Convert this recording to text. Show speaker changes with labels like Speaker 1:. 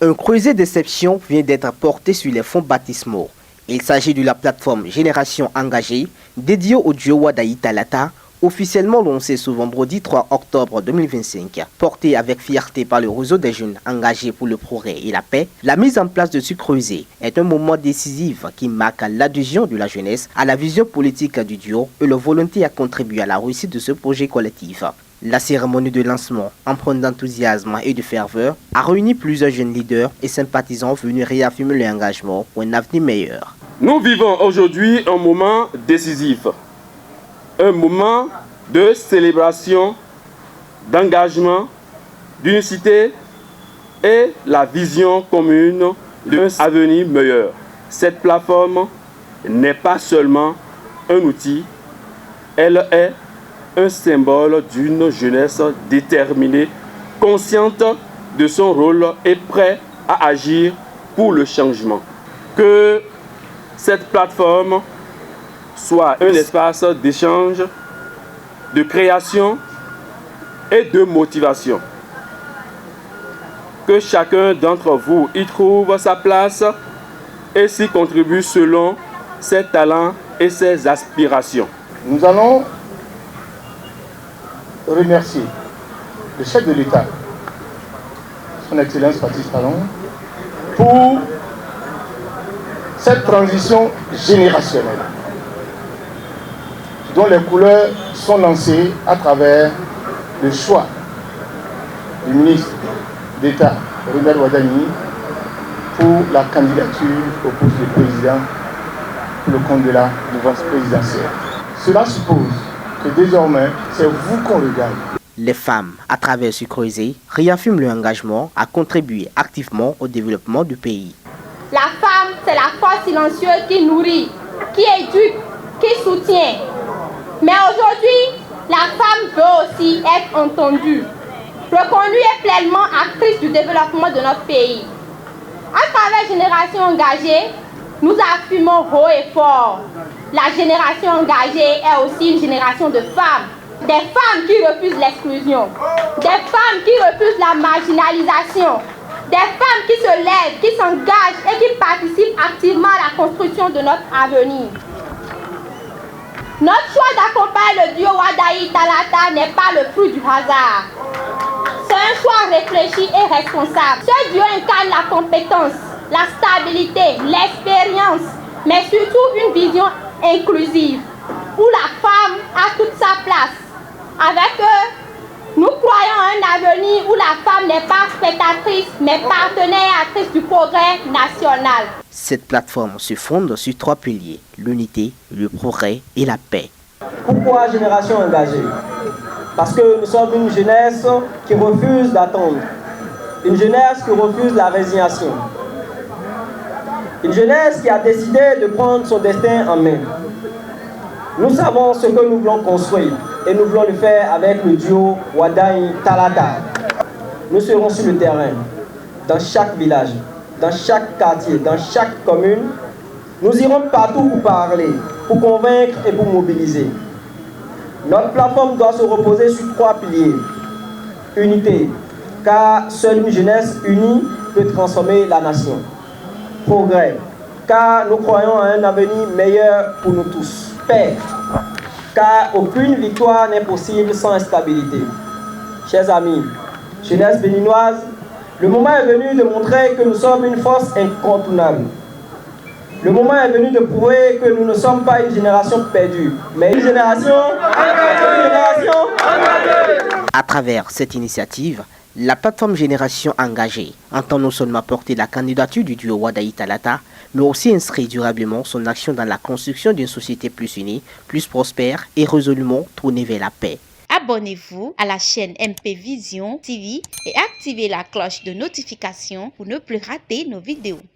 Speaker 1: Un creuset d'exception vient d'être porté sur les fonds baptismaux. Il s'agit de la plateforme Génération Engagée, dédiée au duo Wadayi Talata, officiellement lancée ce vendredi 3 octobre 2025. Portée avec fierté par le réseau des jeunes engagés pour le progrès et la paix, la mise en place de ce creuset est un moment décisif qui marque l'adhésion de la jeunesse à la vision politique du duo et leur volonté à contribuer à la réussite de ce projet collectif. La cérémonie de lancement, empreinte d'enthousiasme et de ferveur, a réuni plusieurs jeunes leaders et sympathisants venus réaffirmer leur engagement pour un avenir meilleur.
Speaker 2: Nous vivons aujourd'hui un moment décisif, un moment de célébration, d'engagement, d'unicité et la vision commune d'un avenir meilleur. Cette plateforme n'est pas seulement un outil, elle est un symbole d'une jeunesse déterminée, consciente de son rôle et prête à agir pour le changement. Que cette plateforme soit un espace d'échange, de création et de motivation. Que chacun d'entre vous y trouve sa place et s'y contribue selon ses talents et ses aspirations.
Speaker 3: Nous allons remercier le chef de l'État, son Excellence Patrice Talon, pour cette transition générationnelle dont les couleurs sont lancées à travers le choix du ministre d'État, Robert Wadani, pour la candidature au poste de président pour le compte de la mouvance présidentielle. Cela suppose que désormais, c'est vous qu'on regarde.
Speaker 1: Les femmes, à travers ce creuset, réaffirment leur engagement à contribuer activement au développement du pays.
Speaker 4: La femme, c'est la force silencieuse qui nourrit, qui éduque, qui soutient. Mais aujourd'hui, la femme veut aussi être entendue, reconnue et pleinement actrice du développement de notre pays. À travers Génération Engagée, nous affirmons haut et fort. La génération engagée est aussi une génération de femmes. Des femmes qui refusent l'exclusion, des femmes qui refusent la marginalisation, des femmes qui se lèvent, qui s'engagent et qui participent activement à la construction de notre avenir. Notre choix d'accompagner le duo Wadayi Talata n'est pas le fruit du hasard. C'est un choix réfléchi et responsable. Ce duo incarne la compétence, la stabilité, l'expérience, mais surtout une vision inclusive, où la femme a toute sa place. Avec eux, nous croyons à un avenir où la femme n'est pas spectatrice, mais partenaire et actrice du progrès national.
Speaker 1: Cette plateforme se fonde sur 3 piliers, l'unité, le progrès et la paix.
Speaker 5: Pourquoi Génération Engagée? Parce que nous sommes une jeunesse qui refuse d'attendre, une jeunesse qui refuse la résignation, une jeunesse qui a décidé de prendre son destin en main. Nous savons ce que nous voulons construire et nous voulons le faire avec le duo Wadayi Talata. Nous serons sur le terrain, dans chaque village, dans chaque quartier, dans chaque commune. Nous irons partout pour parler, pour convaincre et pour mobiliser. Notre plateforme doit se reposer sur 3 piliers. Unité, car seule une jeunesse unie peut transformer la nation. Progrès, car nous croyons à un avenir meilleur pour nous tous. Paix, car aucune victoire n'est possible sans instabilité. Chers amis, jeunesse béninoise, le moment est venu de montrer que nous sommes une force incontournable. Le moment est venu de prouver que nous ne sommes pas une génération perdue, mais une génération engagée.
Speaker 1: À travers cette initiative, la plateforme Génération Engagée entend non seulement porter la candidature du duo Wadayi Talata, mais aussi inscrire durablement son action dans la construction d'une société plus unie, plus prospère et résolument tournée vers la paix.
Speaker 6: Abonnez-vous à la chaîne MP Vision TV et activez la cloche de notification pour ne plus rater nos vidéos.